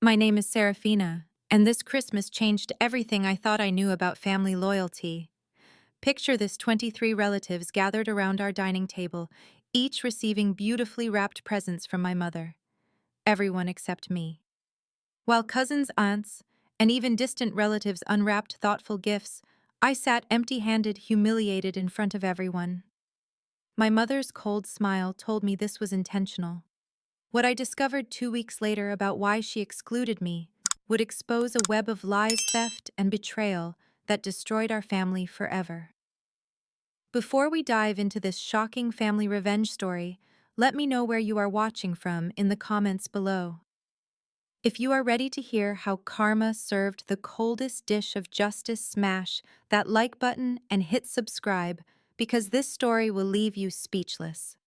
My name is Seraphina, and this Christmas changed everything I thought I knew about family loyalty. Picture this: 23 relatives gathered around our dining table, each receiving beautifully wrapped presents from my mother. Everyone except me. While cousins, aunts, and even distant relatives unwrapped thoughtful gifts, I sat empty-handed, humiliated in front of everyone. My mother's cold smile told me this was intentional. What I discovered 2 weeks later about why she excluded me would expose a web of lies, theft, and betrayal that destroyed our family forever. Before we dive into this shocking family revenge story, let me know where you are watching from in the comments below. If you are ready to hear how karma served the coldest dish of justice, smash that like button and hit subscribe, because this story will leave you speechless.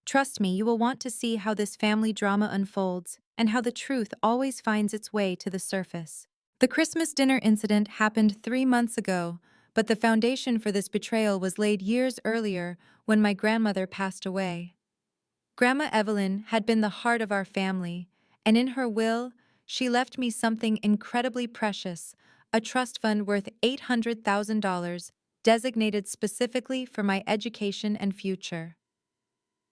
Trust me, you will want to see how this family drama unfolds and how the truth always finds its way to the surface. The Christmas dinner incident happened 3 months ago, but the foundation for this betrayal was laid years earlier when my grandmother passed away. Grandma Evelyn had been the heart of our family, and in her will, she left me something incredibly precious, a trust fund worth $800,000, designated specifically for my education and future.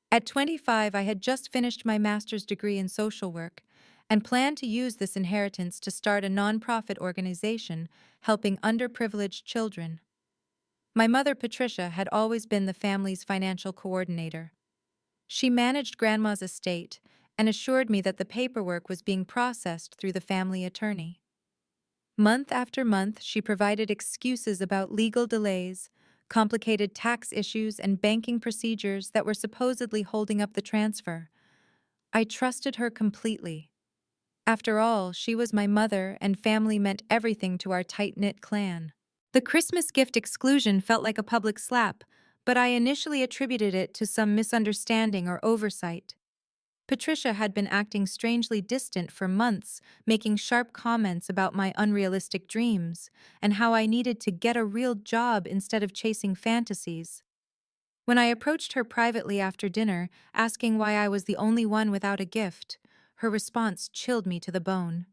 At 25, I had just finished my master's degree in social work and planned to use this inheritance to start a nonprofit organization helping underprivileged children. My mother, Patricia, had always been the family's financial coordinator. She managed Grandma's estate and assured me that the paperwork was being processed through the family attorney. Month after month, she provided excuses about legal delays, complicated tax issues, and banking procedures that were supposedly holding up the transfer. I trusted her completely. After all, she was my mother, and family meant everything to our tight-knit clan. The Christmas gift exclusion felt like a public slap, but I initially attributed it to some misunderstanding or oversight. Patricia had been acting strangely distant for months, making sharp comments about my unrealistic dreams and how I needed to get a real job instead of chasing fantasies. When I approached her privately after dinner, asking why I was the only one without a gift, her response chilled me to the bone.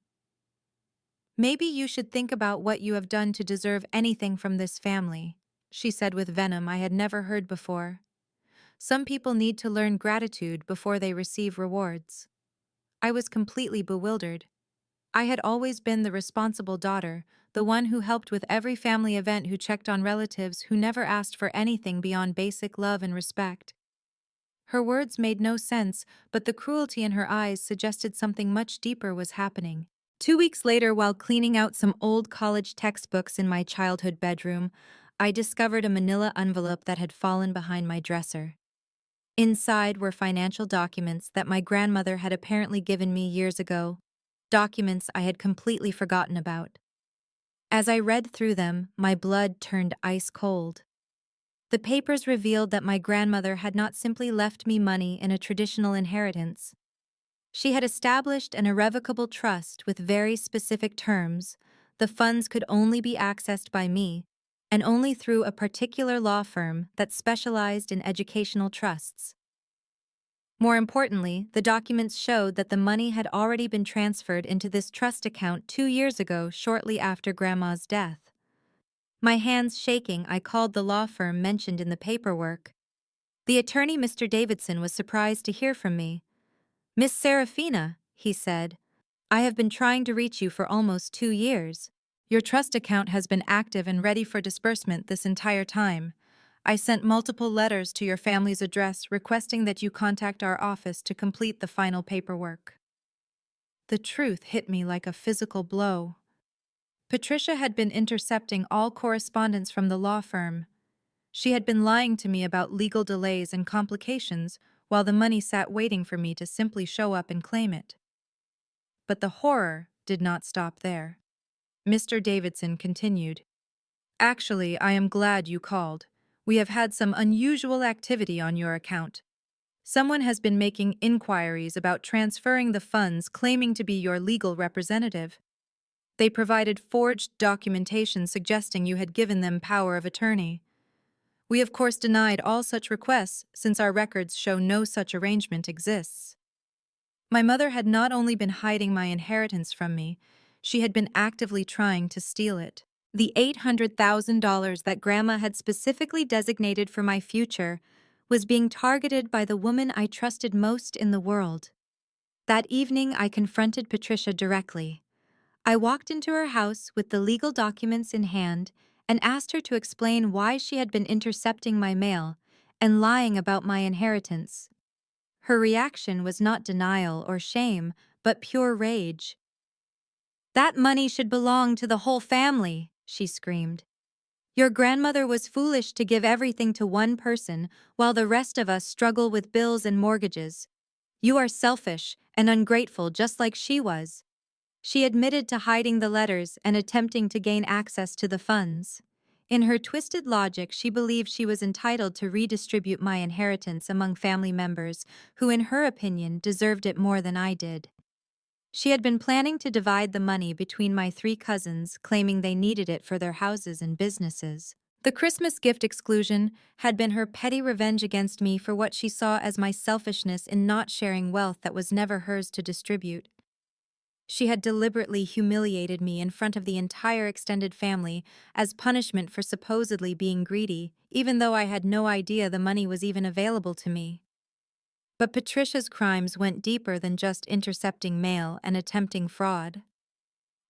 "Maybe you should think about what you have done to deserve anything from this family," she said with venom I had never heard before. "Some people need to learn gratitude before they receive rewards." I was completely bewildered. I had always been the responsible daughter, the one who helped with every family event, who checked on relatives, who never asked for anything beyond basic love and respect. Her words made no sense, but the cruelty in her eyes suggested something much deeper was happening. 2 weeks later, while cleaning out some old college textbooks in my childhood bedroom, I discovered a manila envelope that had fallen behind my dresser. Inside were financial documents that my grandmother had apparently given me years ago, documents I had completely forgotten about. As I read through them, my blood turned ice cold. The papers revealed that my grandmother had not simply left me money in a traditional inheritance. She had established an irrevocable trust with very specific terms. The funds could only be accessed by me, and only through a particular law firm that specialized in educational trusts. More importantly, the documents showed that the money had already been transferred into this trust account 2 years ago, shortly after Grandma's death. My hands shaking, I called the law firm mentioned in the paperwork. The attorney, Mr. Davidson, was surprised to hear from me. "Miss Seraphina," he said, "I have been trying to reach you for almost 2 years. Your trust account has been active and ready for disbursement this entire time. I sent multiple letters to your family's address requesting that you contact our office to complete the final paperwork." The truth hit me like a physical blow. Patricia had been intercepting all correspondence from the law firm. She had been lying to me about legal delays and complications while the money sat waiting for me to simply show up and claim it. But the horror did not stop there. Mr. Davidson continued. "Actually, I am glad you called. We have had some unusual activity on your account. Someone has been making inquiries about transferring the funds, claiming to be your legal representative. They provided forged documentation suggesting you had given them power of attorney. We of course denied all such requests since our records show no such arrangement exists." My mother had not only been hiding my inheritance from me, she had been actively trying to steal it. The $800,000 that Grandma had specifically designated for my future was being targeted by the woman I trusted most in the world. That evening, I confronted Patricia directly. I walked into her house with the legal documents in hand and asked her to explain why she had been intercepting my mail and lying about my inheritance. Her reaction was not denial or shame, but pure rage. "That money should belong to the whole family," she screamed. "Your grandmother was foolish to give everything to one person while the rest of us struggle with bills and mortgages. You are selfish and ungrateful just like she was." She admitted to hiding the letters and attempting to gain access to the funds. In her twisted logic, she believed she was entitled to redistribute my inheritance among family members who, in her opinion, deserved it more than I did. She had been planning to divide the money between my three cousins, claiming they needed it for their houses and businesses. The Christmas gift exclusion had been her petty revenge against me for what she saw as my selfishness in not sharing wealth that was never hers to distribute. She had deliberately humiliated me in front of the entire extended family as punishment for supposedly being greedy, even though I had no idea the money was even available to me. But Patricia's crimes went deeper than just intercepting mail and attempting fraud.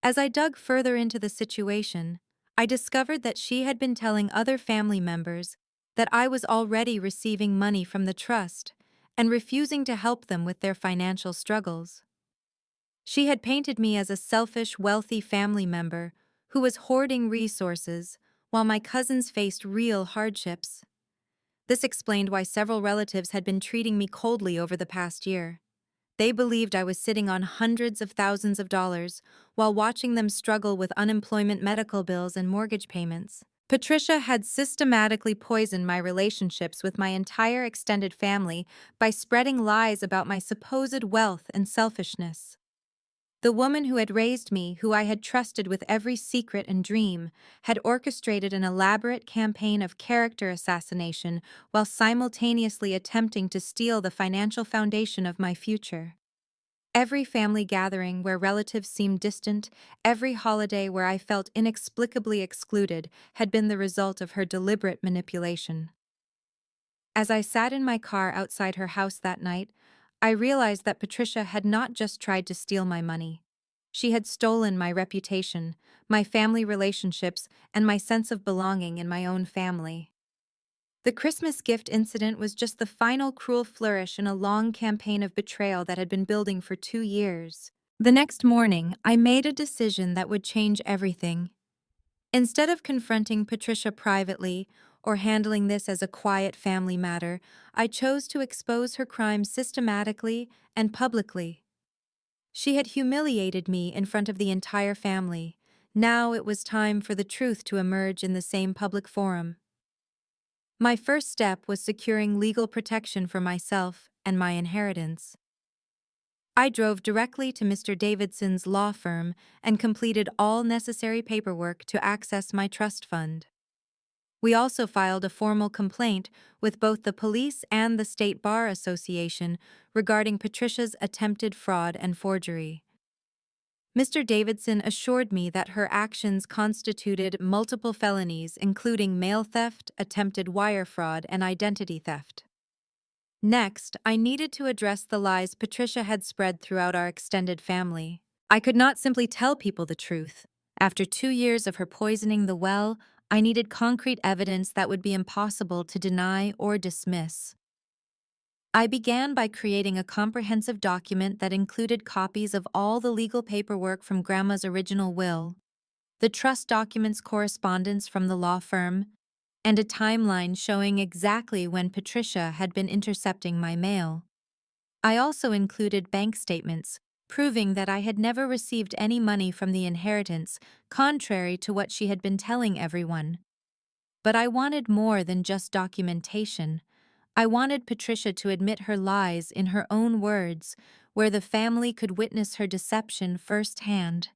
As I dug further into the situation, I discovered that she had been telling other family members that I was already receiving money from the trust and refusing to help them with their financial struggles. She had painted me as a selfish, wealthy family member who was hoarding resources while my cousins faced real hardships. This explained why several relatives had been treating me coldly over the past year. They believed I was sitting on hundreds of thousands of dollars while watching them struggle with unemployment, medical bills, and mortgage payments. Patricia had systematically poisoned my relationships with my entire extended family by spreading lies about my supposed wealth and selfishness. The woman who had raised me, who I had trusted with every secret and dream, had orchestrated an elaborate campaign of character assassination while simultaneously attempting to steal the financial foundation of my future. Every family gathering where relatives seemed distant, every holiday where I felt inexplicably excluded, had been the result of her deliberate manipulation. As I sat in my car outside her house that night, I realized that Patricia had not just tried to steal my money. She had stolen my reputation, my family relationships, and my sense of belonging in my own family. The Christmas gift incident was just the final cruel flourish in a long campaign of betrayal that had been building for 2 years. The next morning, I made a decision that would change everything. Instead of confronting Patricia privately or handling this as a quiet family matter, I chose to expose her crimes systematically and publicly. She had humiliated me in front of the entire family. Now it was time for the truth to emerge in the same public forum. My first step was securing legal protection for myself and my inheritance. I drove directly to Mr. Davidson's law firm and completed all necessary paperwork to access my trust fund. We also filed a formal complaint with both the police and the State Bar Association regarding Patricia's attempted fraud and forgery. Mr. Davidson assured me that her actions constituted multiple felonies, including mail theft, attempted wire fraud, and identity theft. Next, I needed to address the lies Patricia had spread throughout our extended family. I could not simply tell people the truth. After 2 years of her poisoning the well, I needed concrete evidence that would be impossible to deny or dismiss. I began by creating a comprehensive document that included copies of all the legal paperwork from Grandma's original will, the trust documents correspondence from the law firm, and a timeline showing exactly when Patricia had been intercepting my mail. I also included bank statements, proving that I had never received any money from the inheritance, contrary to what she had been telling everyone. But I wanted more than just documentation. I wanted Patricia to admit her lies in her own words, where the family could witness her deception firsthand.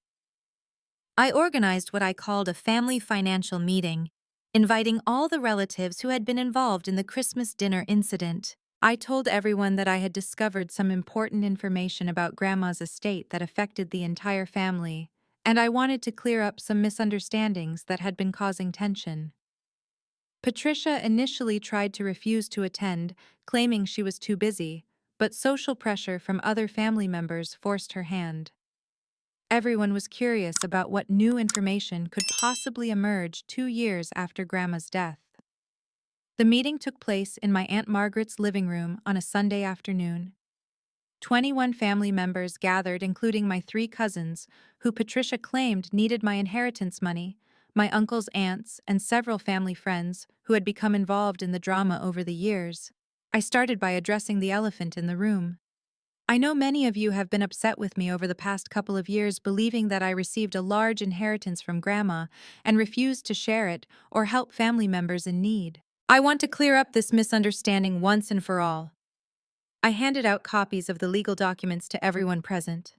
I organized what I called a family financial meeting, inviting all the relatives who had been involved in the Christmas dinner incident. I told everyone that I had discovered some important information about Grandma's estate that affected the entire family, and I wanted to clear up some misunderstandings that had been causing tension. Patricia initially tried to refuse to attend, claiming she was too busy, but social pressure from other family members forced her hand. Everyone was curious about what new information could possibly emerge 2 years after Grandma's death. The meeting took place in my Aunt Margaret's living room on a Sunday afternoon. 21 family members gathered, including my 3 cousins, who Patricia claimed needed my inheritance money, my uncle's aunts, and several family friends who had become involved in the drama over the years. I started by addressing the elephant in the room. I know many of you have been upset with me over the past couple of years, believing that I received a large inheritance from Grandma and refused to share it or help family members in need. I want to clear up this misunderstanding once and for all. I handed out copies of the legal documents to everyone present.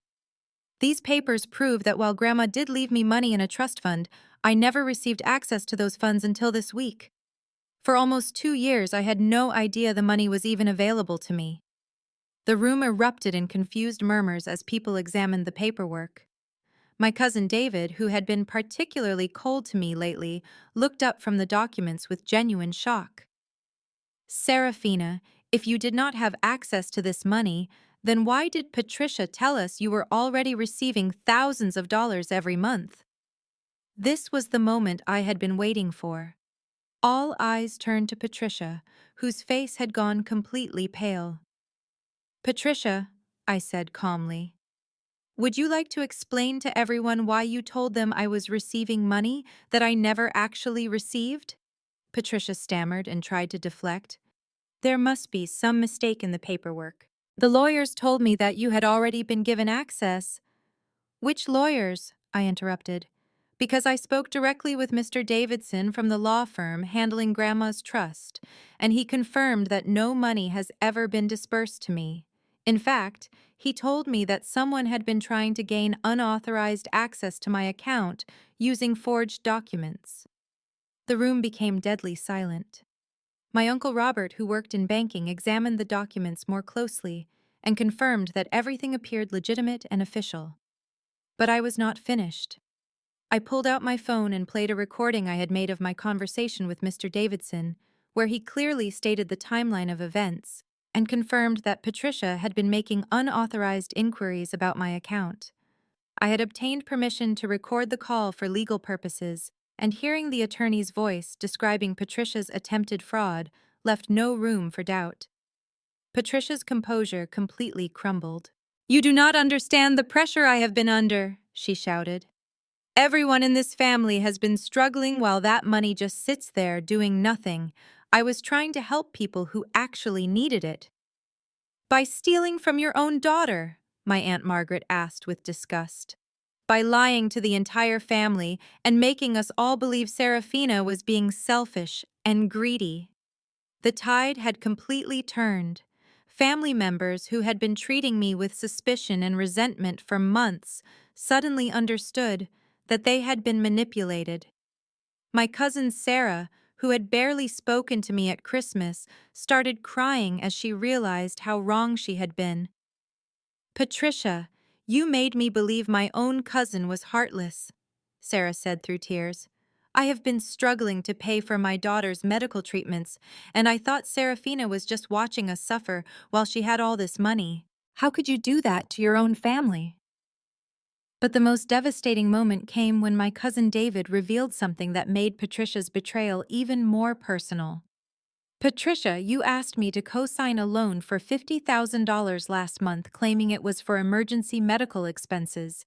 These papers prove that while Grandma did leave me money in a trust fund, I never received access to those funds until this week. For almost 2 years, I had no idea the money was even available to me. The room erupted in confused murmurs as people examined the paperwork. My cousin David, who had been particularly cold to me lately, looked up from the documents with genuine shock. Seraphina, if you did not have access to this money, then why did Patricia tell us you were already receiving thousands of dollars every month? This was the moment I had been waiting for. All eyes turned to Patricia, whose face had gone completely pale. Patricia, I said calmly, would you like to explain to everyone why you told them I was receiving money that I never actually received? Patricia stammered and tried to deflect. There must be some mistake in the paperwork. The lawyers told me that you had already been given access. Which lawyers? I interrupted. Because I spoke directly with Mr. Davidson from the law firm handling Grandma's trust, and he confirmed that no money has ever been disbursed to me. In fact, he told me that someone had been trying to gain unauthorized access to my account using forged documents. The room became deadly silent. My Uncle Robert, who worked in banking, examined the documents more closely and confirmed that everything appeared legitimate and official. But I was not finished. I pulled out my phone and played a recording I had made of my conversation with Mr. Davidson, where he clearly stated the timeline of events and confirmed that Patricia had been making unauthorized inquiries about my account. I had obtained permission to record the call for legal purposes, and hearing the attorney's voice describing Patricia's attempted fraud left no room for doubt. Patricia's composure completely crumbled. "You do not understand the pressure I have been under," she shouted. "Everyone in this family has been struggling while that money just sits there doing nothing. I was trying to help people who actually needed it." "By stealing from your own daughter?" my Aunt Margaret asked with disgust. "By lying to the entire family and making us all believe Seraphina was being selfish and greedy." The tide had completely turned. Family members who had been treating me with suspicion and resentment for months suddenly understood that they had been manipulated. My cousin Sarah, who had barely spoken to me at Christmas, started crying as she realized how wrong she had been. "Patricia, you made me believe my own cousin was heartless," Sarah said through tears. "I have been struggling to pay for my daughter's medical treatments, and I thought Seraphina was just watching us suffer while she had all this money. How could you do that to your own family?" But the most devastating moment came when my cousin David revealed something that made Patricia's betrayal even more personal. "Patricia, you asked me to co-sign a loan for $50,000 last month, claiming it was for emergency medical expenses.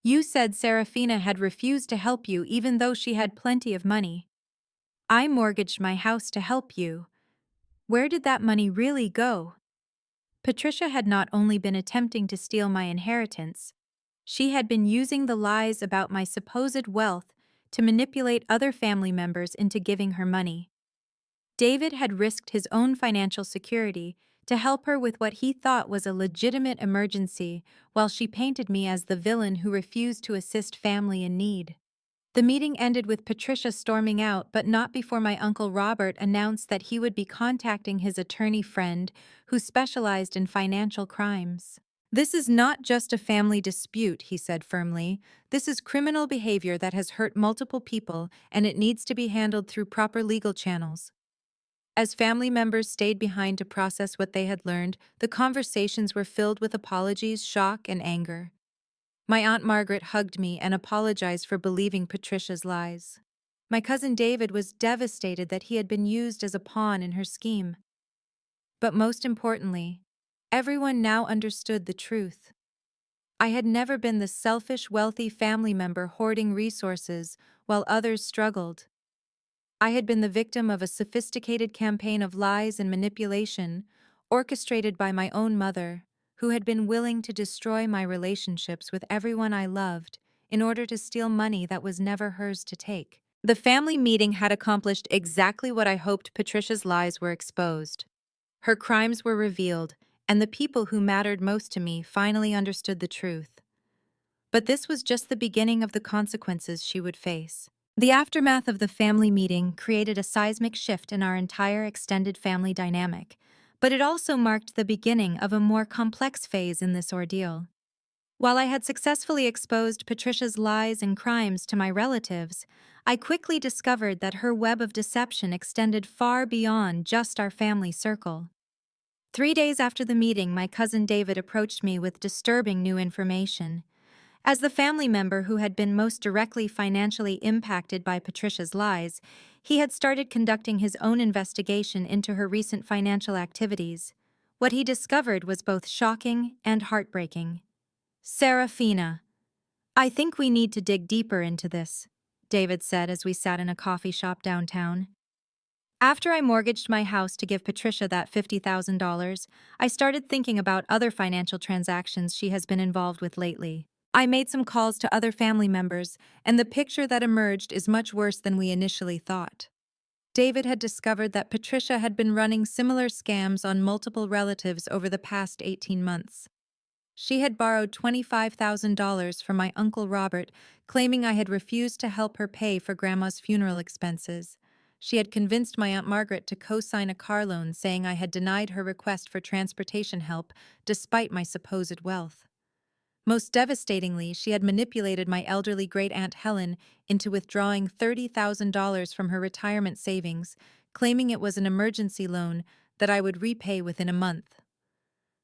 You said Seraphina had refused to help you even though she had plenty of money. I mortgaged my house to help you. Where did that money really go?" Patricia had not only been attempting to steal my inheritance, she had been using the lies about my supposed wealth to manipulate other family members into giving her money. David had risked his own financial security to help her with what he thought was a legitimate emergency, while she painted me as the villain who refused to assist family in need. The meeting ended with Patricia storming out, but not before my Uncle Robert announced that he would be contacting his attorney friend who specialized in financial crimes. This is not just a family dispute, he said firmly. This is criminal behavior that has hurt multiple people, and it needs to be handled through proper legal channels. As family members stayed behind to process what they had learned, the conversations were filled with apologies, shock, and anger. My Aunt Margaret hugged me and apologized for believing Patricia's lies. My cousin David was devastated that he had been used as a pawn in her scheme. But most importantly, everyone now understood the truth. I had never been the selfish, wealthy family member hoarding resources while others struggled. I had been the victim of a sophisticated campaign of lies and manipulation, orchestrated by my own mother, who had been willing to destroy my relationships with everyone I loved in order to steal money that was never hers to take. The family meeting had accomplished exactly what I hoped. Patricia's lies were exposed. Her crimes were revealed, and the people who mattered most to me finally understood the truth. But this was just the beginning of the consequences she would face. The aftermath of the family meeting created a seismic shift in our entire extended family dynamic, but it also marked the beginning of a more complex phase in this ordeal. While I had successfully exposed Patricia's lies and crimes to my relatives, I quickly discovered that her web of deception extended far beyond just our family circle. 3 days after the meeting, my cousin David approached me with disturbing new information. As the family member who had been most directly financially impacted by Patricia's lies, he had started conducting his own investigation into her recent financial activities. What he discovered was both shocking and heartbreaking. Seraphina, I think we need to dig deeper into this, David said as we sat in a coffee shop downtown. After I mortgaged my house to give Patricia that $50,000, I started thinking about other financial transactions she has been involved with lately. I made some calls to other family members, and the picture that emerged is much worse than we initially thought. David had discovered that Patricia had been running similar scams on multiple relatives over the past 18 months. She had borrowed $25,000 from my Uncle Robert, claiming I had refused to help her pay for Grandma's funeral expenses. She had convinced my Aunt Margaret to co-sign a car loan, saying I had denied her request for transportation help despite my supposed wealth. Most devastatingly, she had manipulated my elderly great-aunt Helen into withdrawing $30,000 from her retirement savings, claiming it was an emergency loan that I would repay within a month.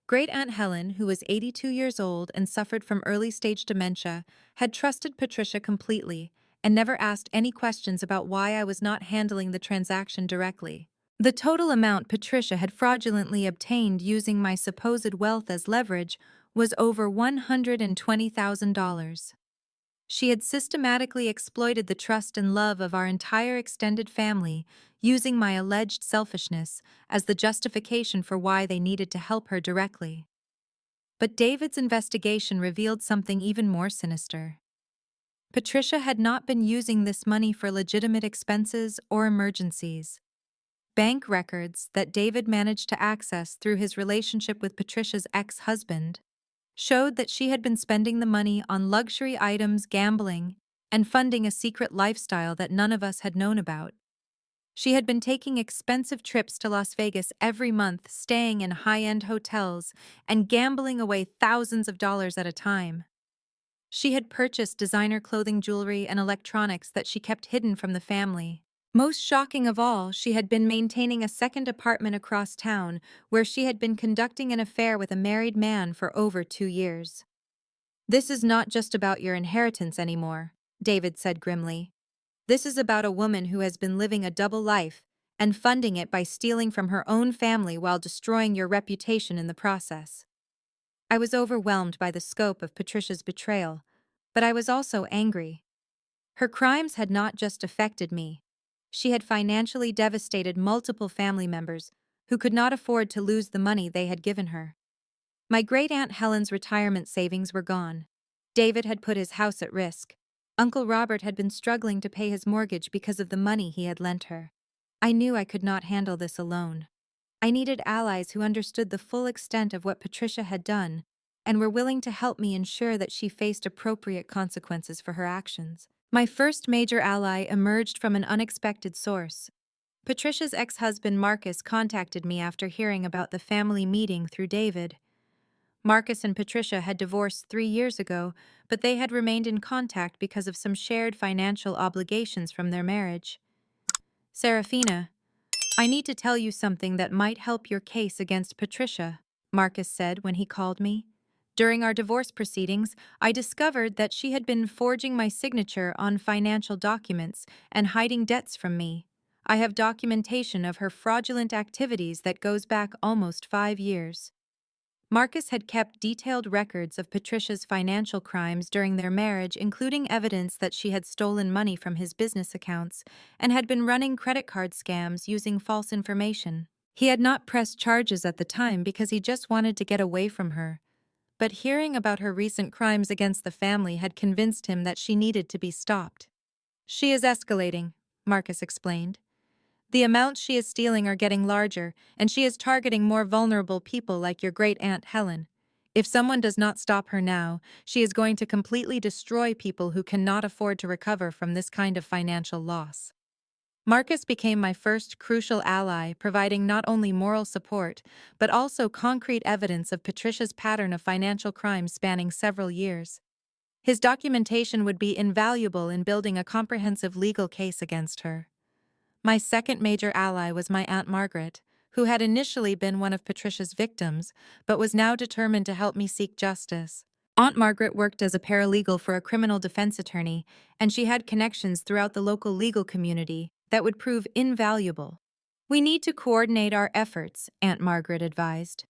Great-aunt Helen, who was 82 years old and suffered from early-stage dementia, had trusted Patricia completely and never asked any questions about why I was not handling the transaction directly. The total amount Patricia had fraudulently obtained using my supposed wealth as leverage was over $120,000. She had systematically exploited the trust and love of our entire extended family, using my alleged selfishness as the justification for why they needed to help her directly. But David's investigation revealed something even more sinister. Patricia had not been using this money for legitimate expenses or emergencies. Bank records that David managed to access through his relationship with Patricia's ex-husband showed that she had been spending the money on luxury items, gambling, and funding a secret lifestyle that none of us had known about. She had been taking expensive trips to Las Vegas every month, staying in high-end hotels, and gambling away thousands of dollars at a time. She had purchased designer clothing, jewelry, and electronics that she kept hidden from the family. Most shocking of all, she had been maintaining a second apartment across town where she had been conducting an affair with a married man for over 2 years. "This is not just about your inheritance anymore," David said grimly. "This is about a woman who has been living a double life and funding it by stealing from her own family while destroying your reputation in the process." I was overwhelmed by the scope of Patricia's betrayal, but I was also angry. Her crimes had not just affected me. She had financially devastated multiple family members who could not afford to lose the money they had given her. My great-aunt Helen's retirement savings were gone. David had put his house at risk. Uncle Robert had been struggling to pay his mortgage because of the money he had lent her. I knew I could not handle this alone. I needed allies who understood the full extent of what Patricia had done and were willing to help me ensure that she faced appropriate consequences for her actions. My first major ally emerged from an unexpected source. Patricia's ex-husband Marcus contacted me after hearing about the family meeting through David. Marcus and Patricia had divorced 3 years ago, but they had remained in contact because of some shared financial obligations from their marriage. Seraphina, I need to tell you something that might help your case against Patricia, Marcus said when he called me. During our divorce proceedings, I discovered that she had been forging my signature on financial documents and hiding debts from me. I have documentation of her fraudulent activities that goes back almost 5 years. Marcus had kept detailed records of Patricia's financial crimes during their marriage, including evidence that she had stolen money from his business accounts and had been running credit card scams using false information. He had not pressed charges at the time because he just wanted to get away from her. But hearing about her recent crimes against the family had convinced him that she needed to be stopped. She is escalating, Marcus explained. The amounts she is stealing are getting larger, and she is targeting more vulnerable people like your great-aunt Helen. If someone does not stop her now, she is going to completely destroy people who cannot afford to recover from this kind of financial loss. Marcus became my first crucial ally, providing not only moral support, but also concrete evidence of Patricia's pattern of financial crimes spanning several years. His documentation would be invaluable in building a comprehensive legal case against her. My second major ally was my Aunt Margaret, who had initially been one of Patricia's victims, but was now determined to help me seek justice. Aunt Margaret worked as a paralegal for a criminal defense attorney, and she had connections throughout the local legal community that would prove invaluable. We need to coordinate our efforts, Aunt Margaret advised.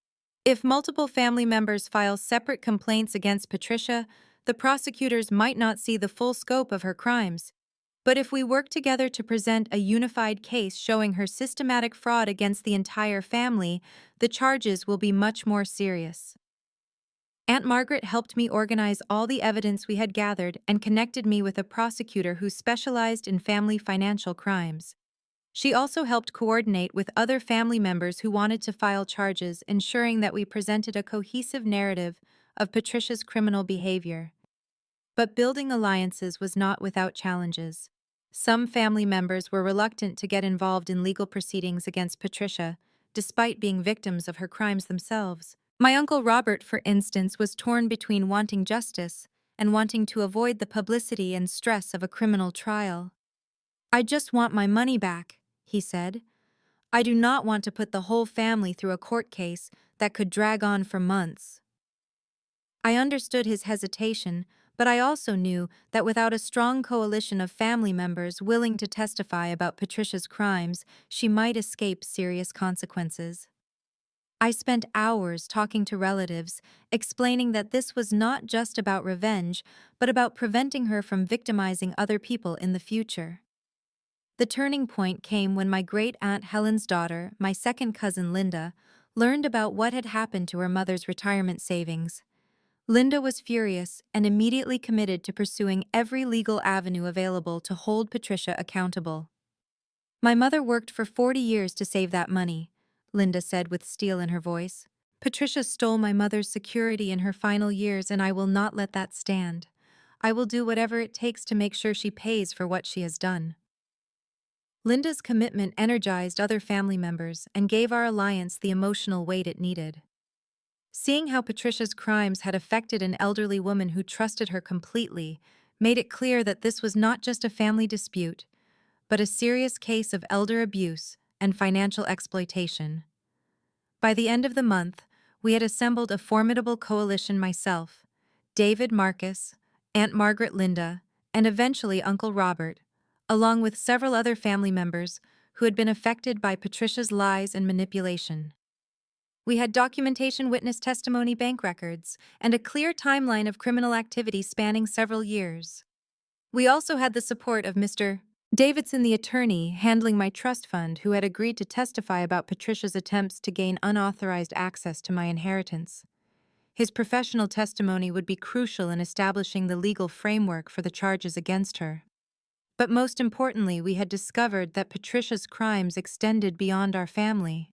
If multiple family members file separate complaints against Patricia, the prosecutors might not see the full scope of her crimes. But if we work together to present a unified case showing her systematic fraud against the entire family, the charges will be much more serious. Aunt Margaret helped me organize all the evidence we had gathered and connected me with a prosecutor who specialized in family financial crimes. She also helped coordinate with other family members who wanted to file charges, ensuring that we presented a cohesive narrative of Patricia's criminal behavior. But building alliances was not without challenges. Some family members were reluctant to get involved in legal proceedings against Patricia, despite being victims of her crimes themselves. My Uncle Robert, for instance, was torn between wanting justice and wanting to avoid the publicity and stress of a criminal trial. "I just want my money back," he said. "I do not want to put the whole family through a court case that could drag on for months." I understood his hesitation, but I also knew that without a strong coalition of family members willing to testify about Patricia's crimes, she might escape serious consequences. I spent hours talking to relatives, explaining that this was not just about revenge, but about preventing her from victimizing other people in the future. The turning point came when my great-aunt Helen's daughter, my second cousin Linda, learned about what had happened to her mother's retirement savings. Linda was furious and immediately committed to pursuing every legal avenue available to hold Patricia accountable. "My mother worked for 40 years to save that money," Linda said with steel in her voice. "Patricia stole my mother's security in her final years, and I will not let that stand. I will do whatever it takes to make sure she pays for what she has done." Linda's commitment energized other family members and gave our alliance the emotional weight it needed. Seeing how Patricia's crimes had affected an elderly woman who trusted her completely made it clear that this was not just a family dispute, but a serious case of elder abuse and financial exploitation. By the end of the month, we had assembled a formidable coalition: myself, David, Marcus, Aunt Margaret, Linda, and eventually Uncle Robert, along with several other family members who had been affected by Patricia's lies and manipulation. We had documentation, witness testimony, bank records, and a clear timeline of criminal activity spanning several years. We also had the support of Mr. Davidson, the attorney handling my trust fund, who had agreed to testify about Patricia's attempts to gain unauthorized access to my inheritance. His professional testimony would be crucial in establishing the legal framework for the charges against her. But most importantly, we had discovered that Patricia's crimes extended beyond our family.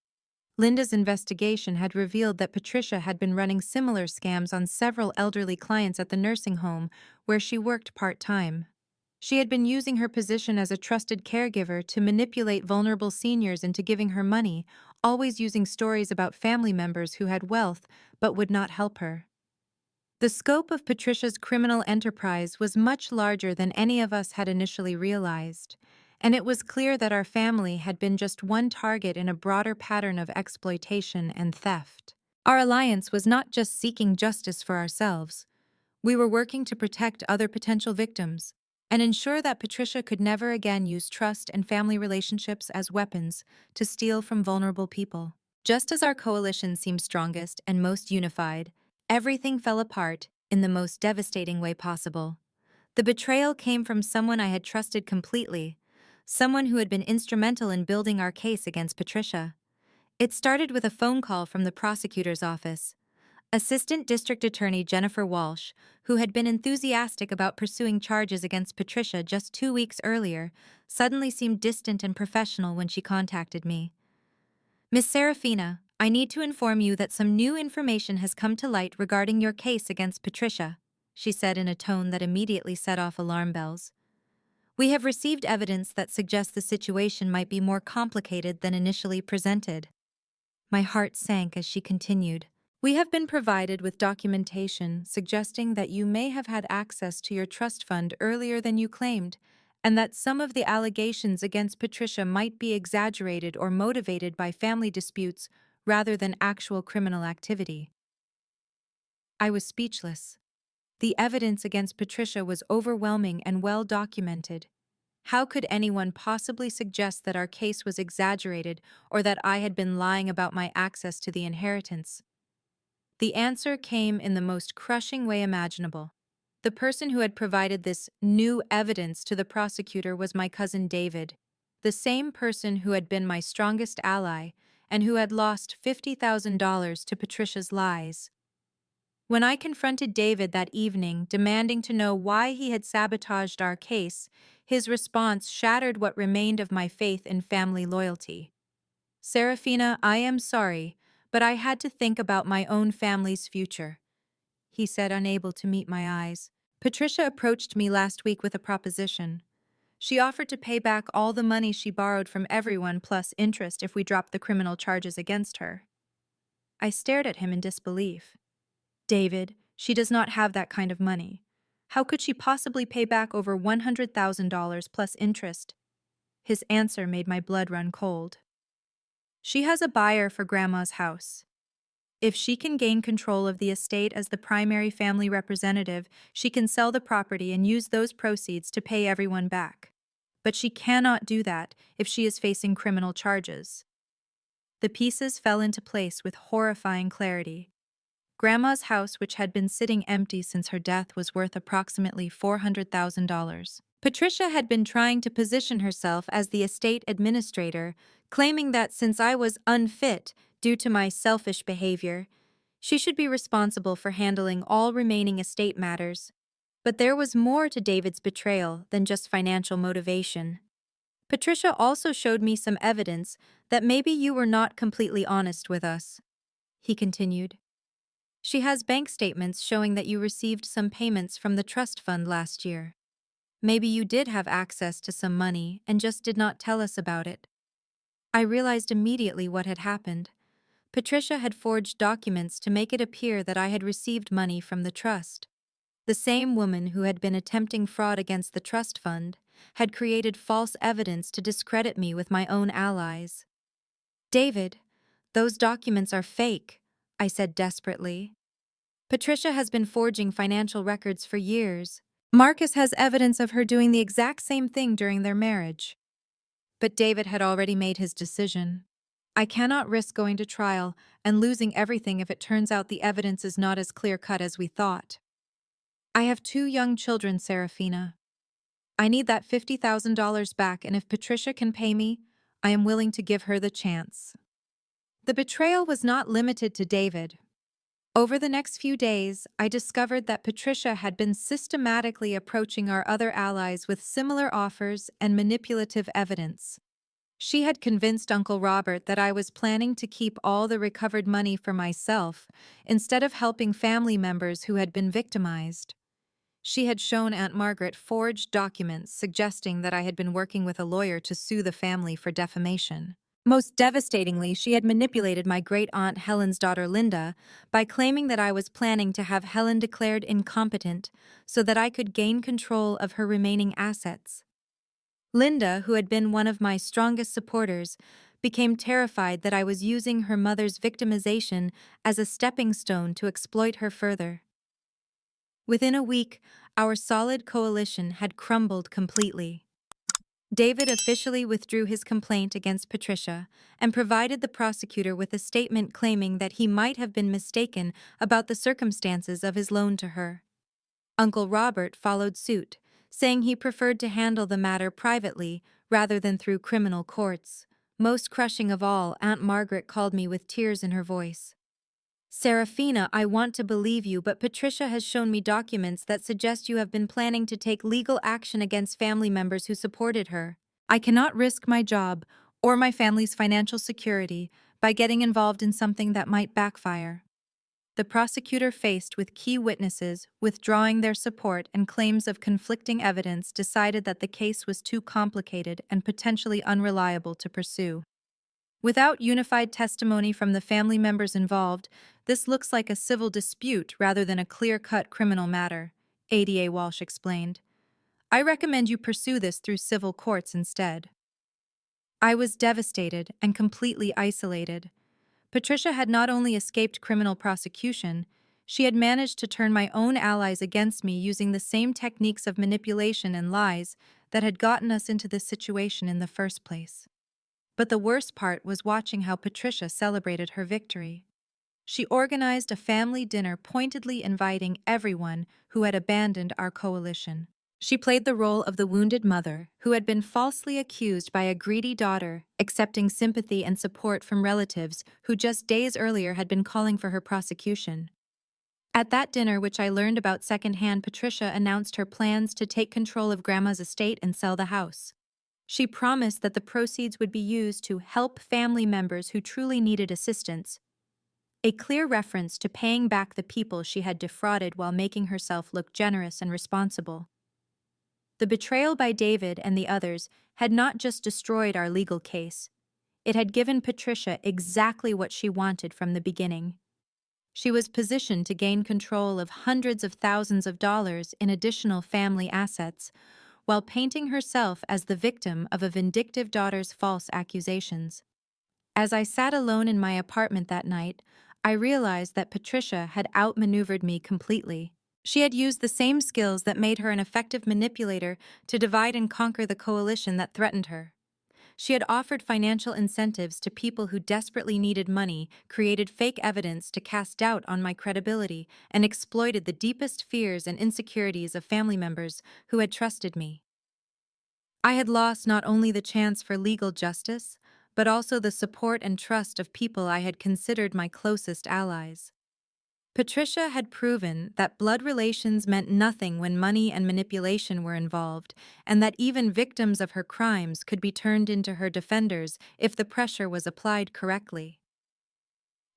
Linda's investigation had revealed that Patricia had been running similar scams on several elderly clients at the nursing home where she worked part-time. She had been using her position as a trusted caregiver to manipulate vulnerable seniors into giving her money, always using stories about family members who had wealth but would not help her. The scope of Patricia's criminal enterprise was much larger than any of us had initially realized, and it was clear that our family had been just one target in a broader pattern of exploitation and theft. Our alliance was not just seeking justice for ourselves. We were working to protect other potential victims and ensure that Patricia could never again use trust and family relationships as weapons to steal from vulnerable people. Just as our coalition seemed strongest and most unified, everything fell apart in the most devastating way possible. The betrayal came from someone I had trusted completely, someone who had been instrumental in building our case against Patricia. It started with a phone call from the prosecutor's office. Assistant District Attorney Jennifer Walsh, who had been enthusiastic about pursuing charges against Patricia just 2 weeks earlier, suddenly seemed distant and professional when she contacted me. "Miss Seraphina, I need to inform you that some new information has come to light regarding your case against Patricia," she said in a tone that immediately set off alarm bells. "We have received evidence that suggests the situation might be more complicated than initially presented." My heart sank as she continued. "We have been provided with documentation suggesting that you may have had access to your trust fund earlier than you claimed, and that some of the allegations against Patricia might be exaggerated or motivated by family disputes rather than actual criminal activity." I was speechless. The evidence against Patricia was overwhelming and well documented. How could anyone possibly suggest that our case was exaggerated or that I had been lying about my access to the inheritance? The answer came in the most crushing way imaginable. The person who had provided this new evidence to the prosecutor was my cousin David, the same person who had been my strongest ally and who had lost $50,000 to Patricia's lies. When I confronted David that evening, demanding to know why he had sabotaged our case, his response shattered what remained of my faith in family loyalty. "Seraphina, I am sorry, but I had to think about my own family's future," he said, unable to meet my eyes. "Patricia approached me last week with a proposition. She offered to pay back all the money she borrowed from everyone plus interest if we dropped the criminal charges against her." I stared at him in disbelief. "David, she does not have that kind of money. How could she possibly pay back over $100,000 plus interest?" His answer made my blood run cold. "She has a buyer for Grandma's house. If she can gain control of the estate as the primary family representative, she can sell the property and use those proceeds to pay everyone back. But she cannot do that if she is facing criminal charges." The pieces fell into place with horrifying clarity. Grandma's house, which had been sitting empty since her death, was worth approximately $400,000. Patricia had been trying to position herself as the estate administrator, claiming that since I was unfit due to my selfish behavior, she should be responsible for handling all remaining estate matters. But there was more to David's betrayal than just financial motivation. "Patricia also showed me some evidence that maybe you were not completely honest with us," he continued. "She has bank statements showing that you received some payments from the trust fund last year. Maybe you did have access to some money and just did not tell us about it." I realized immediately what had happened. Patricia had forged documents to make it appear that I had received money from the trust. The same woman who had been attempting fraud against the trust fund had created false evidence to discredit me with my own allies. "David, those documents are fake," I said desperately. "Patricia has been forging financial records for years. Marcus has evidence of her doing the exact same thing during their marriage." But David had already made his decision. "I cannot risk going to trial and losing everything if it turns out the evidence is not as clear-cut as we thought. I have 2 young children, Seraphina. I need that $50,000 back, and if Patricia can pay me, I am willing to give her the chance." The betrayal was not limited to David. Over the next few days, I discovered that Patricia had been systematically approaching our other allies with similar offers and manipulative evidence. She had convinced Uncle Robert that I was planning to keep all the recovered money for myself instead of helping family members who had been victimized. She had shown Aunt Margaret forged documents suggesting that I had been working with a lawyer to sue the family for defamation. Most devastatingly, she had manipulated my great aunt Helen's daughter Linda by claiming that I was planning to have Helen declared incompetent so that I could gain control of her remaining assets. Linda, who had been one of my strongest supporters, became terrified that I was using her mother's victimization as a stepping stone to exploit her further. Within a week, our solid coalition had crumbled completely. David officially withdrew his complaint against Patricia and provided the prosecutor with a statement claiming that he might have been mistaken about the circumstances of his loan to her. Uncle Robert followed suit, saying he preferred to handle the matter privately rather than through criminal courts. Most crushing of all, Aunt Margaret called me with tears in her voice. Seraphina, I want to believe you, but Patricia has shown me documents that suggest you have been planning to take legal action against family members who supported her. I cannot risk my job or my family's financial security by getting involved in something that might backfire. The prosecutor, faced with key witnesses withdrawing their support and claims of conflicting evidence, decided that the case was too complicated and potentially unreliable to pursue. Without unified testimony from the family members involved, this looks like a civil dispute rather than a clear-cut criminal matter, ADA Walsh explained. I recommend you pursue this through civil courts instead. I was devastated and completely isolated. Patricia had not only escaped criminal prosecution, she had managed to turn my own allies against me using the same techniques of manipulation and lies that had gotten us into this situation in the first place. But the worst part was watching how Patricia celebrated her victory. She organized a family dinner pointedly inviting everyone who had abandoned our coalition. She played the role of the wounded mother who had been falsely accused by a greedy daughter, accepting sympathy and support from relatives who just days earlier had been calling for her prosecution. At that dinner, which I learned about secondhand, Patricia announced her plans to take control of Grandma's estate and sell the house. She promised that the proceeds would be used to help family members who truly needed assistance, a clear reference to paying back the people she had defrauded while making herself look generous and responsible. The betrayal by David and the others had not just destroyed our legal case, it had given Patricia exactly what she wanted from the beginning. She was positioned to gain control of hundreds of thousands of dollars in additional family assets, while painting herself as the victim of a vindictive daughter's false accusations. As I sat alone in my apartment that night, I realized that Patricia had outmaneuvered me completely. She had used the same skills that made her an effective manipulator to divide and conquer the coalition that threatened her. She had offered financial incentives to people who desperately needed money, created fake evidence to cast doubt on my credibility, and exploited the deepest fears and insecurities of family members who had trusted me. I had lost not only the chance for legal justice, but also the support and trust of people I had considered my closest allies. Patricia had proven that blood relations meant nothing when money and manipulation were involved, and that even victims of her crimes could be turned into her defenders if the pressure was applied correctly.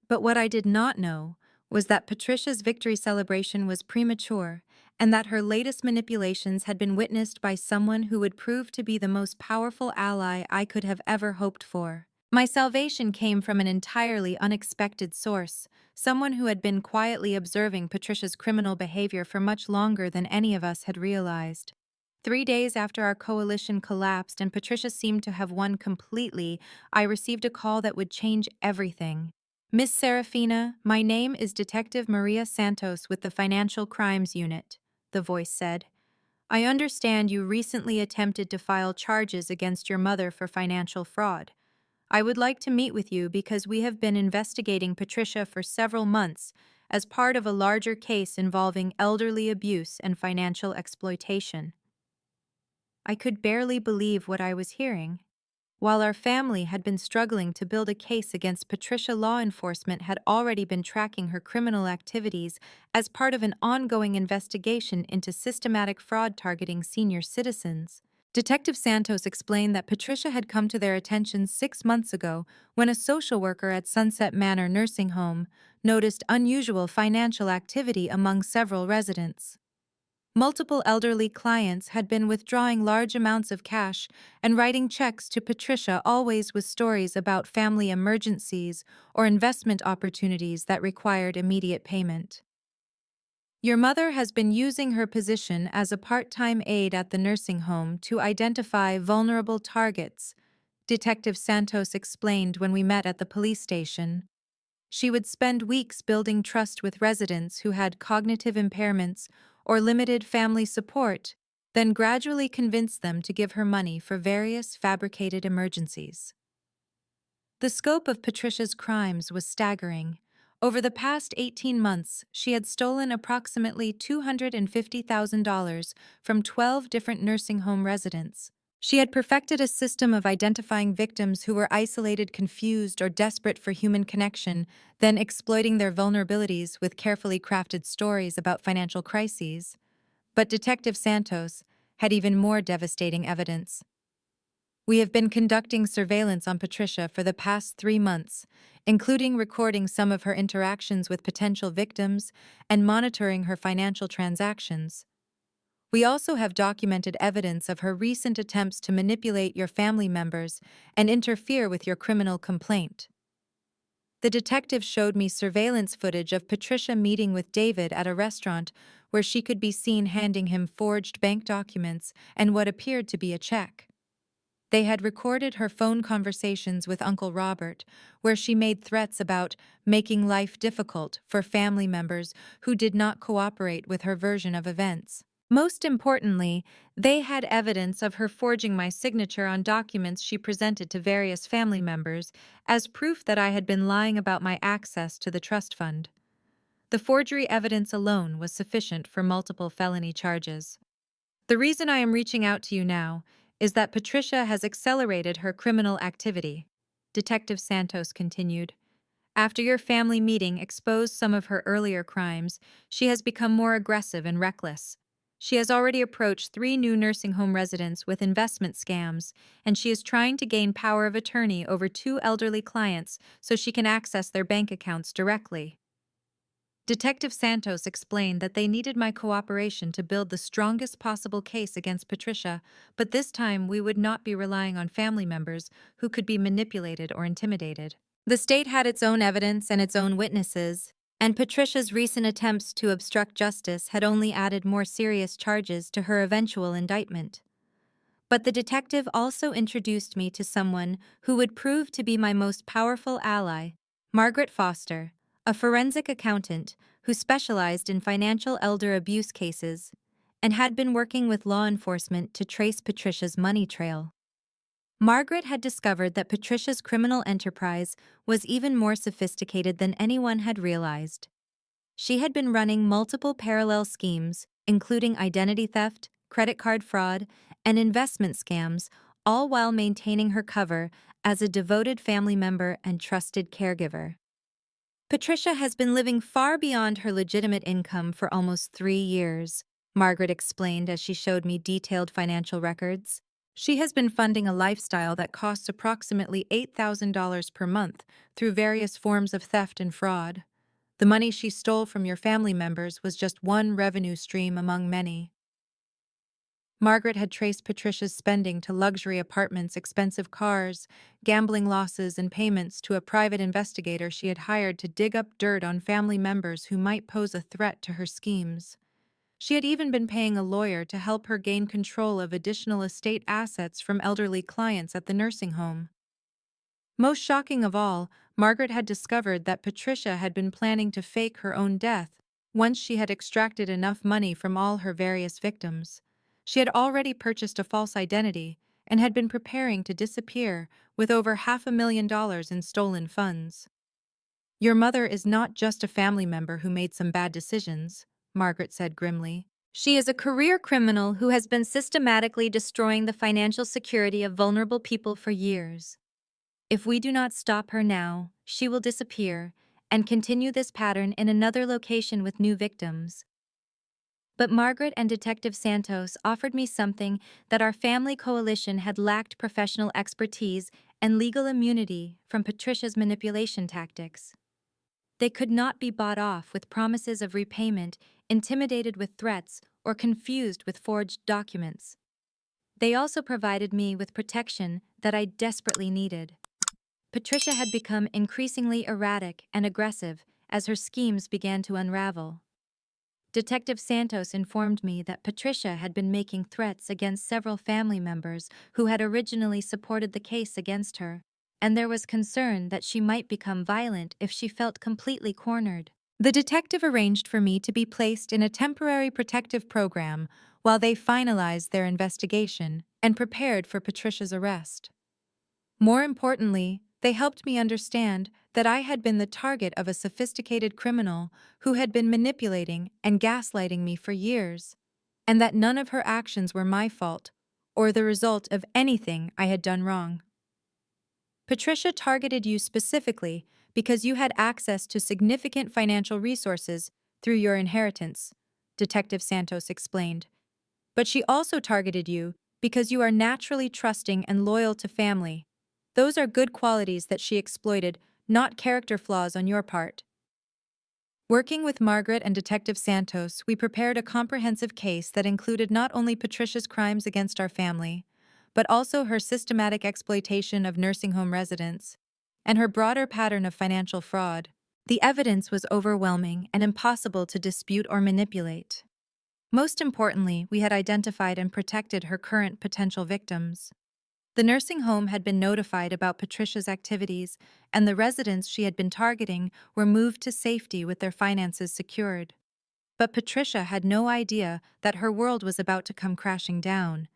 But what I did not know was that Patricia's victory celebration was premature, and that her latest manipulations had been witnessed by someone who would prove to be the most powerful ally I could have ever hoped for. My salvation came from an entirely unexpected source, someone who had been quietly observing Patricia's criminal behavior for much longer than any of us had realized. 3 days after our coalition collapsed and Patricia seemed to have won completely, I received a call that would change everything. Miss Seraphina, my name is Detective Maria Santos with the Financial Crimes Unit, the voice said. I understand you recently attempted to file charges against your mother for financial fraud. I would like to meet with you because we have been investigating Patricia for several months as part of a larger case involving elderly abuse and financial exploitation. I could barely believe what I was hearing. While our family had been struggling to build a case against Patricia, law enforcement had already been tracking her criminal activities as part of an ongoing investigation into systematic fraud targeting senior citizens. Detective Santos explained that Patricia had come to their attention 6 months ago when a social worker at Sunset Manor nursing home noticed unusual financial activity among several residents. Multiple elderly clients had been withdrawing large amounts of cash and writing checks to Patricia, always with stories about family emergencies or investment opportunities that required immediate payment. Your mother has been using her position as a part-time aide at the nursing home to identify vulnerable targets, Detective Santos explained when we met at the police station. She would spend weeks building trust with residents who had cognitive impairments or limited family support, then gradually convince them to give her money for various fabricated emergencies. The scope of Patricia's crimes was staggering. Over the past 18 months, she had stolen approximately $250,000 from 12 different nursing home residents. She had perfected a system of identifying victims who were isolated, confused, or desperate for human connection, then exploiting their vulnerabilities with carefully crafted stories about financial crises. But Detective Santos had even more devastating evidence. We have been conducting surveillance on Patricia for the past 3 months, including recording some of her interactions with potential victims and monitoring her financial transactions. We also have documented evidence of her recent attempts to manipulate your family members and interfere with your criminal complaint. The detective showed me surveillance footage of Patricia meeting with David at a restaurant where she could be seen handing him forged bank documents and what appeared to be a check. They had recorded her phone conversations with Uncle Robert, where she made threats about making life difficult for family members who did not cooperate with her version of events. Most importantly, they had evidence of her forging my signature on documents she presented to various family members as proof that I had been lying about my access to the trust fund. The forgery evidence alone was sufficient for multiple felony charges. The reason I am reaching out to you now is that Patricia has accelerated her criminal activity, Detective Santos continued. After your family meeting exposed some of her earlier crimes, she has become more aggressive and reckless. She has already approached 3 new nursing home residents with investment scams, and she is trying to gain power of attorney over 2 elderly clients so she can access their bank accounts directly. Detective Santos explained that they needed my cooperation to build the strongest possible case against Patricia, but this time we would not be relying on family members who could be manipulated or intimidated. The state had its own evidence and its own witnesses, and Patricia's recent attempts to obstruct justice had only added more serious charges to her eventual indictment. But the detective also introduced me to someone who would prove to be my most powerful ally, Margaret Foster, a forensic accountant who specialized in financial elder abuse cases and had been working with law enforcement to trace Patricia's money trail. Margaret had discovered that Patricia's criminal enterprise was even more sophisticated than anyone had realized. She had been running multiple parallel schemes, including identity theft, credit card fraud, and investment scams, all while maintaining her cover as a devoted family member and trusted caregiver. Patricia has been living far beyond her legitimate income for almost 3 years, Margaret explained as she showed me detailed financial records. She has been funding a lifestyle that costs approximately $8,000 per month through various forms of theft and fraud. The money she stole from your family members was just one revenue stream among many. Margaret had traced Patricia's spending to luxury apartments, expensive cars, gambling losses, and payments to a private investigator she had hired to dig up dirt on family members who might pose a threat to her schemes. She had even been paying a lawyer to help her gain control of additional estate assets from elderly clients at the nursing home. Most shocking of all, Margaret had discovered that Patricia had been planning to fake her own death once she had extracted enough money from all her various victims. She had already purchased a false identity and had been preparing to disappear with over $500,000 in stolen funds. Your mother is not just a family member who made some bad decisions, Margaret said grimly. She is a career criminal who has been systematically destroying the financial security of vulnerable people for years. If we do not stop her now, she will disappear and continue this pattern in another location with new victims. But Margaret and Detective Santos offered me something that our family coalition had lacked: professional expertise and legal immunity from Patricia's manipulation tactics. They could not be bought off with promises of repayment, intimidated with threats, or confused with forged documents. They also provided me with protection that I desperately needed. Patricia had become increasingly erratic and aggressive as her schemes began to unravel. Detective Santos informed me that Patricia had been making threats against several family members who had originally supported the case against her, and there was concern that she might become violent if she felt completely cornered. The detective arranged for me to be placed in a temporary protective program while they finalized their investigation and prepared for Patricia's arrest. More importantly, they helped me understand that I had been the target of a sophisticated criminal who had been manipulating and gaslighting me for years, and that none of her actions were my fault or the result of anything I had done wrong. Patricia targeted you specifically because you had access to significant financial resources through your inheritance, Detective Santos explained. But she also targeted you because you are naturally trusting and loyal to family. Those are good qualities that she exploited, not character flaws on your part. Working with Margaret and Detective Santos, we prepared a comprehensive case that included not only Patricia's crimes against our family, but also her systematic exploitation of nursing home residents and her broader pattern of financial fraud. The evidence was overwhelming and impossible to dispute or manipulate. Most importantly, we had identified and protected her current potential victims. The nursing home had been notified about Patricia's activities, and the residents she had been targeting were moved to safety with their finances secured. But Patricia had no idea that her world was about to come crashing down.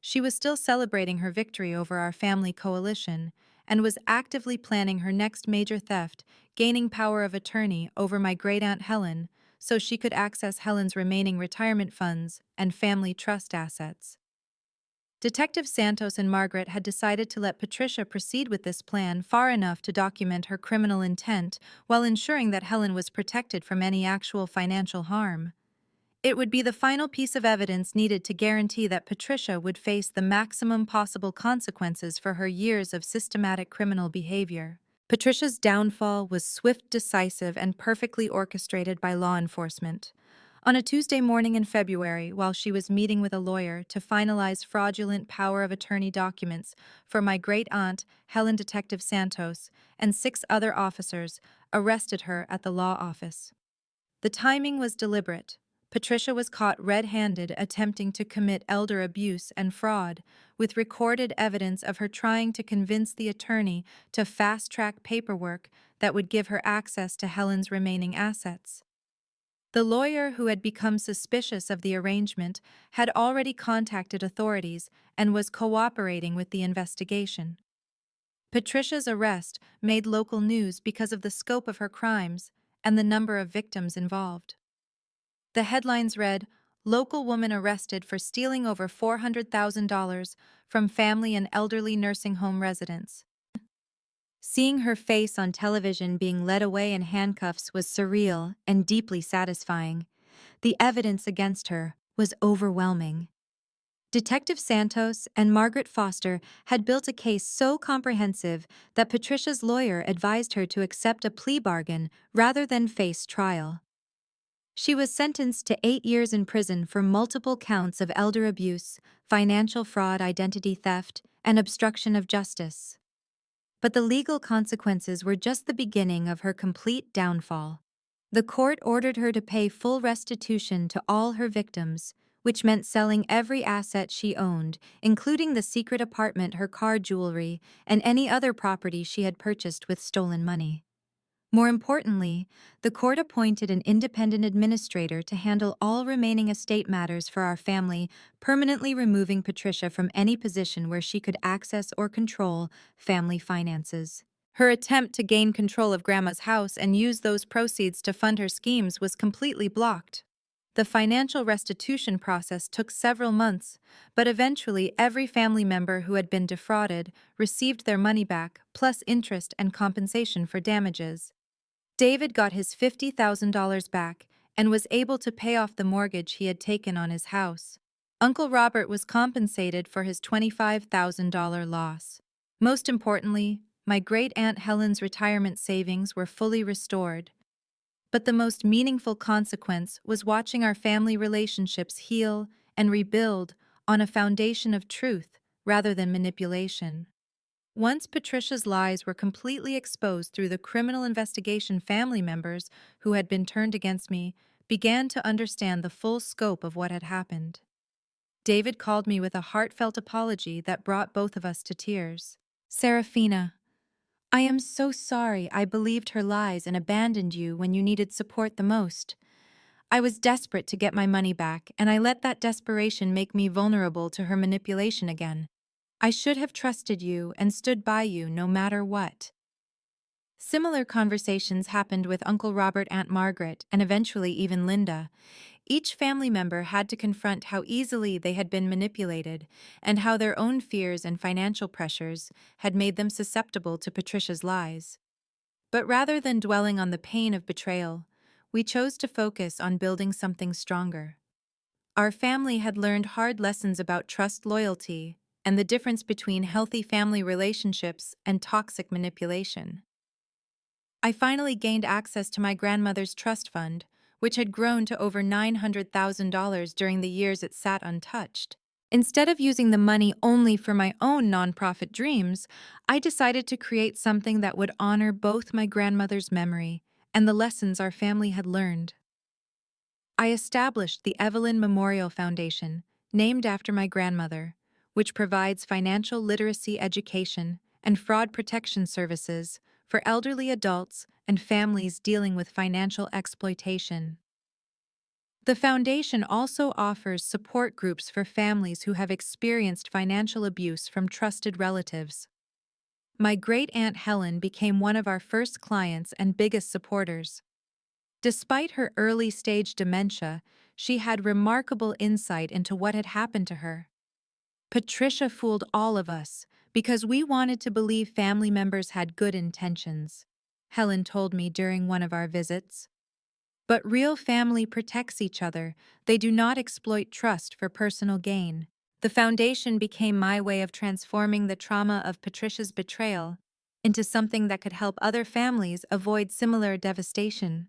She was still celebrating her victory over our family coalition and was actively planning her next major theft, gaining power of attorney over my great-aunt Helen so she could access Helen's remaining retirement funds and family trust assets. Detective Santos and Margaret had decided to let Patricia proceed with this plan far enough to document her criminal intent while ensuring that Helen was protected from any actual financial harm. It would be the final piece of evidence needed to guarantee that Patricia would face the maximum possible consequences for her years of systematic criminal behavior. Patricia's downfall was swift, decisive, and perfectly orchestrated by law enforcement. On a Tuesday morning in February, while she was meeting with a lawyer to finalize fraudulent power of attorney documents for my great-aunt, Helen, Detective Santos, and 6 other officers arrested her at the law office. The timing was deliberate. Patricia was caught red-handed attempting to commit elder abuse and fraud, with recorded evidence of her trying to convince the attorney to fast-track paperwork that would give her access to Helen's remaining assets. The lawyer who had become suspicious of the arrangement had already contacted authorities and was cooperating with the investigation. Patricia's arrest made local news because of the scope of her crimes and the number of victims involved. The headlines read, "Local woman arrested for stealing over $400,000 from family and elderly nursing home residents." Seeing her face on television being led away in handcuffs was surreal and deeply satisfying. The evidence against her was overwhelming. Detective Santos and Margaret Foster had built a case so comprehensive that Patricia's lawyer advised her to accept a plea bargain rather than face trial. She was sentenced to 8 years in prison for multiple counts of elder abuse, financial fraud, identity theft, and obstruction of justice. But the legal consequences were just the beginning of her complete downfall. The court ordered her to pay full restitution to all her victims, which meant selling every asset she owned, including the secret apartment, her car, jewelry, and any other property she had purchased with stolen money. More importantly, the court appointed an independent administrator to handle all remaining estate matters for our family, permanently removing Patricia from any position where she could access or control family finances. Her attempt to gain control of Grandma's house and use those proceeds to fund her schemes was completely blocked. The financial restitution process took several months, but eventually every family member who had been defrauded received their money back, plus interest and compensation for damages. David got his $50,000 back and was able to pay off the mortgage he had taken on his house. Uncle Robert was compensated for his $25,000 loss. Most importantly, my great-aunt Helen's retirement savings were fully restored. But the most meaningful consequence was watching our family relationships heal and rebuild on a foundation of truth rather than manipulation. Once Patricia's lies were completely exposed through the criminal investigation, family members who had been turned against me began to understand the full scope of what had happened. David called me with a heartfelt apology that brought both of us to tears. Seraphina, I am so sorry I believed her lies and abandoned you when you needed support the most. I was desperate to get my money back, and I let that desperation make me vulnerable to her manipulation again. I should have trusted you and stood by you no matter what. Similar conversations happened with Uncle Robert, Aunt Margaret, and eventually even Linda. Each family member had to confront how easily they had been manipulated and how their own fears and financial pressures had made them susceptible to Patricia's lies. But rather than dwelling on the pain of betrayal, we chose to focus on building something stronger. Our family had learned hard lessons about trust, loyalty, and the difference between healthy family relationships and toxic manipulation. I finally gained access to my grandmother's trust fund, which had grown to over $900,000 during the years it sat untouched. Instead of using the money only for my own nonprofit dreams, I decided to create something that would honor both my grandmother's memory and the lessons our family had learned. I established the Evelyn Memorial Foundation, named after my grandmother, which provides financial literacy education and fraud protection services for elderly adults and families dealing with financial exploitation. The foundation also offers support groups for families who have experienced financial abuse from trusted relatives. My great-aunt Helen became one of our first clients and biggest supporters. Despite her early-stage dementia, she had remarkable insight into what had happened to her. Patricia fooled all of us because we wanted to believe family members had good intentions, Helen told me during one of our visits. But real family protects each other. They do not exploit trust for personal gain. The foundation became my way of transforming the trauma of Patricia's betrayal into something that could help other families avoid similar devastation.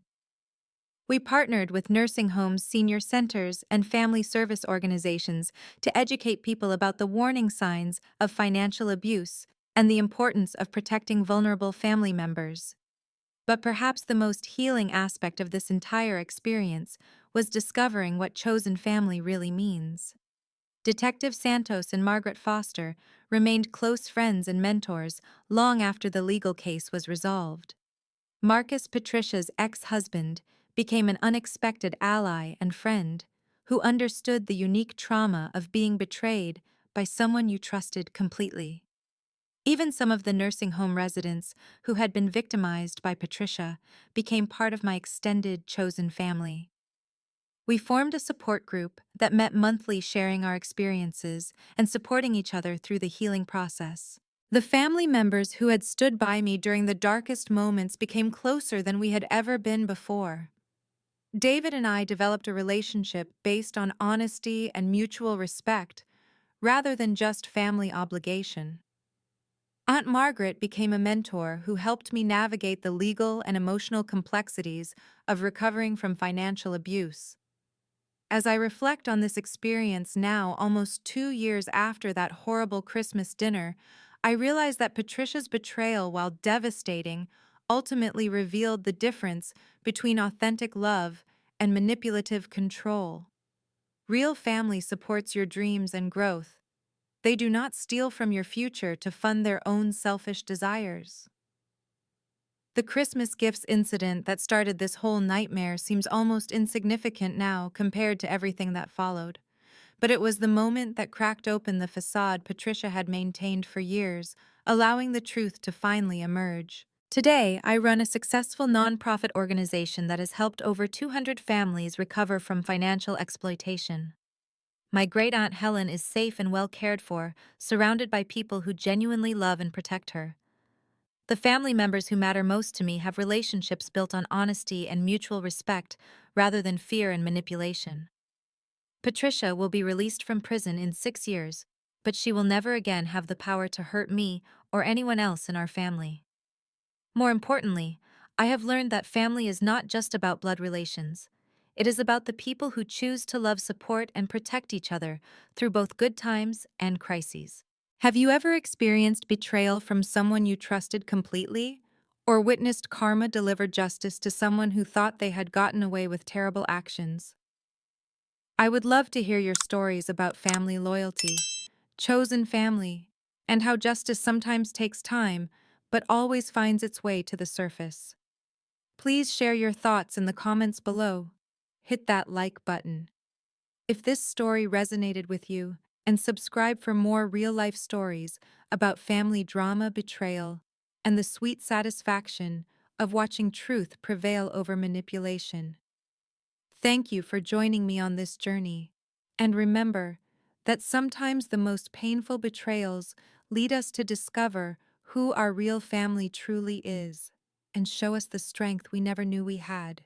We partnered with nursing homes, senior centers, and family service organizations to educate people about the warning signs of financial abuse and the importance of protecting vulnerable family members. But perhaps the most healing aspect of this entire experience was discovering what chosen family really means. Detective Santos and Margaret Foster remained close friends and mentors long after the legal case was resolved. Marcus, Patricia's ex-husband, became an unexpected ally and friend who understood the unique trauma of being betrayed by someone you trusted completely. Even some of the nursing home residents who had been victimized by Patricia became part of my extended chosen family. We formed a support group that met monthly, sharing our experiences and supporting each other through the healing process. The family members who had stood by me during the darkest moments became closer than we had ever been before. David and I developed a relationship based on honesty and mutual respect, rather than just family obligation. Aunt Margaret became a mentor who helped me navigate the legal and emotional complexities of recovering from financial abuse. As I reflect on this experience now, almost 2 years after that horrible Christmas dinner, I realize that Patricia's betrayal, while devastating, ultimately revealed the difference between authentic love and manipulative control. Real family supports your dreams and growth. They do not steal from your future to fund their own selfish desires. The Christmas gifts incident that started this whole nightmare seems almost insignificant now compared to everything that followed. But it was the moment that cracked open the facade Patricia had maintained for years, allowing the truth to finally emerge. Today, I run a successful nonprofit organization that has helped over 200 families recover from financial exploitation. My great-aunt Helen is safe and well cared for, surrounded by people who genuinely love and protect her. The family members who matter most to me have relationships built on honesty and mutual respect rather than fear and manipulation. Patricia will be released from prison in 6 years, but she will never again have the power to hurt me or anyone else in our family. More importantly, I have learned that family is not just about blood relations. It is about the people who choose to love, support, and protect each other through both good times and crises. Have you ever experienced betrayal from someone you trusted completely? Or witnessed karma deliver justice to someone who thought they had gotten away with terrible actions? I would love to hear your stories about family loyalty, chosen family, and how justice sometimes takes time but always finds its way to the surface. Please share your thoughts in the comments below. Hit that like button if this story resonated with you, and subscribe for more real-life stories about family drama, betrayal, and the sweet satisfaction of watching truth prevail over manipulation. Thank you for joining me on this journey. And remember that sometimes the most painful betrayals lead us to discover who our real family truly is and show us the strength we never knew we had.